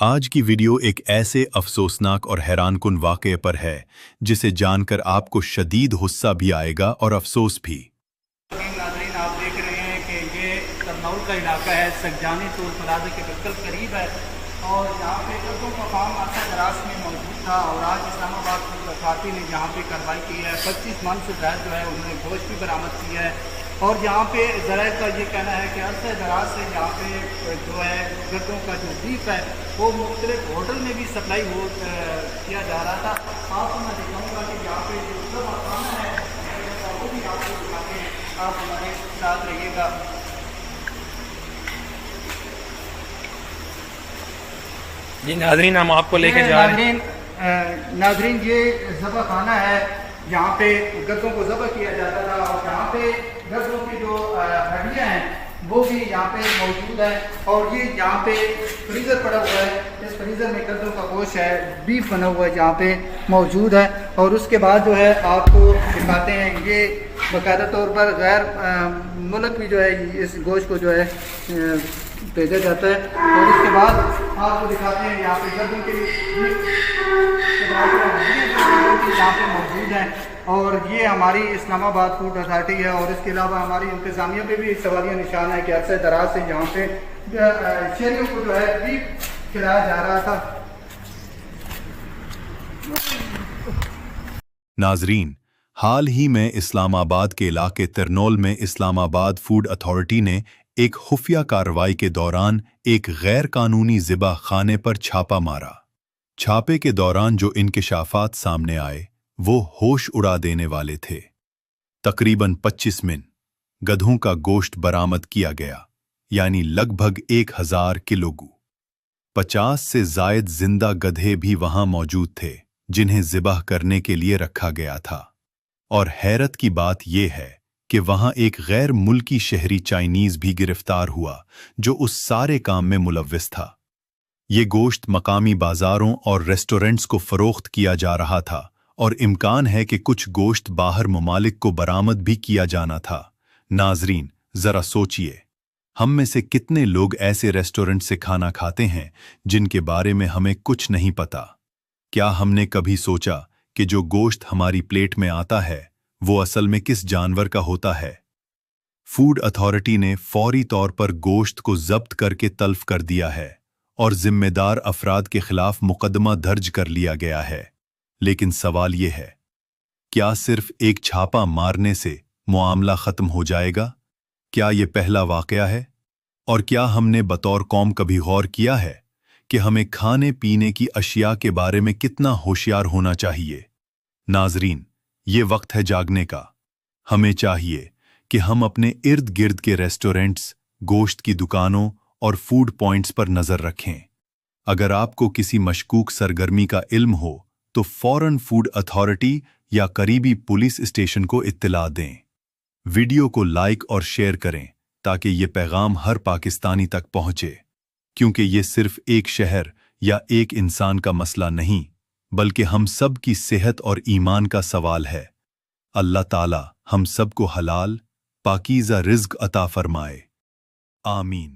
آج کی ویڈیو ایک ایسے افسوسناک اور حیران کن واقعے پر ہے جسے جان کر آپ کو شدید غصہ بھی آئے گا اور افسوس بھی۔ ناظرین، آپ دیکھ رہے ہیں کہ یہ ترنول کا علاقہ ہے، سکجانی ٹول پلازے کے بالکل قریب ہے، اور یہاں پہ گردوں کا فارم عرصہ دراز میں موجود تھا، اور آج اسلام آباد فوڈ اتھارٹی نے یہاں پہ کارروائی کی ہے۔ 25 من سے زائد جو ہے انہوں نے گوشت بھی برآمد کیا ہے، اور یہاں پہ ذرائع کا یہ کہنا ہے کہ عرصہ دراز سے یہاں پہ جو ہے گردوں کا جو بیف ہے وہ مختلف ہوٹل میں بھی سپلائی کیا جا رہا تھا۔ آپ کو میں دکھاؤں گا کہ یہاں پہ جو ذبح خانہ ہے وہ بھی آپ کو دکھا کے آپ ہمارے ساتھ رہیے گا۔ جی ناظرین، ہم آپ کو لے کے جا رہے ہیں۔ ناظرین، یہ ذبح خانہ ہے، یہاں پہ گردوں کو ذبح کیا جاتا تھا، اور یہاں پہ گردوں کی جو ہڈیاں ہیں وہ بھی یہاں پہ موجود ہیں، اور یہ یہاں پہ فریزر پڑا ہوا ہے، اس فریزر میں گردوں کا گوشت ہے، بیف بنا ہوا ہے یہاں پہ موجود ہے۔ اور اس کے بعد جو ہے آپ کو دکھاتے ہیں، یہ باقاعدہ طور پر غیر ملک بھی جو ہے اس گوشت کو جو ہے بھیجا جاتا ہے، اور اس کے بعد آپ کو دکھاتے ہیں یہاں پہ گردوں کے یہاں پہ موجود ہیں، اور یہ ہماری اسلام آباد فوڈ اتھارٹی ہے، اور اس کے علاوہ ہماری انتظامیہ پہ بھی سوالیہ نشان ہے کہ عرصہ دراز سے یہاں پہ شہریوں کو جو ہے بیف کھلایا جا رہا تھا۔ ناظرین، حال ہی میں اسلام آباد کے علاقے ترنول میں اسلام آباد فوڈ اتھارٹی نے ایک خفیہ کارروائی کے دوران ایک غیر قانونی ذبح خانے پر چھاپا مارا۔ چھاپے کے دوران جو انکشافات سامنے آئے وہ ہوش اڑا دینے والے تھے۔ تقریباً 25 من گدھوں کا گوشت برآمد کیا گیا، یعنی لگ بھگ 1000 کلوگو۔ 50 سے زائد زندہ گدھے بھی وہاں موجود تھے جنہیں ذبح کرنے کے لیے رکھا گیا تھا، اور حیرت کی بات یہ ہے کہ وہاں ایک غیر ملکی شہری چائنیز بھی گرفتار ہوا جو اس سارے کام میں ملوث تھا۔ یہ گوشت مقامی بازاروں اور ریسٹورنٹس کو فروخت کیا جا رہا تھا، اور امکان ہے کہ کچھ گوشت باہر ممالک کو برآمد بھی کیا جانا تھا۔ ناظرین، ذرا سوچئے، ہم میں سے کتنے لوگ ایسے ریسٹورنٹ سے کھانا کھاتے ہیں جن کے بارے میں ہمیں کچھ نہیں پتا؟ کیا ہم نے کبھی سوچا کہ جو گوشت ہماری پلیٹ میں آتا ہے وہ اصل میں کس جانور کا ہوتا ہے؟ فوڈ اتھارٹی نے فوری طور پر گوشت کو ضبط کر کے تلف کر دیا ہے، اور ذمہ دار افراد کے خلاف مقدمہ درج کر لیا گیا ہے۔ لیکن سوال یہ ہے، کیا صرف ایک چھاپا مارنے سے معاملہ ختم ہو جائے گا؟ کیا یہ پہلا واقعہ ہے؟ اور کیا ہم نے بطور قوم کبھی غور کیا ہے کہ ہمیں کھانے پینے کی اشیاء کے بارے میں کتنا ہوشیار ہونا چاہیے؟ ناظرین، یہ وقت ہے جاگنے کا۔ ہمیں چاہیے کہ ہم اپنے ارد گرد کے ریسٹورنٹس، گوشت کی دکانوں اور فوڈ پوائنٹس پر نظر رکھیں۔ اگر آپ کو کسی مشکوک سرگرمی کا علم ہو تو فوراً فوڈ اتھارٹی یا قریبی پولیس اسٹیشن کو اطلاع دیں۔ ویڈیو کو لائک اور شیئر کریں تاکہ یہ پیغام ہر پاکستانی تک پہنچے، کیونکہ یہ صرف ایک شہر یا ایک انسان کا مسئلہ نہیں، بلکہ ہم سب کی صحت اور ایمان کا سوال ہے۔ اللہ تعالی ہم سب کو حلال، پاکیزہ رزق عطا فرمائے۔ آمین۔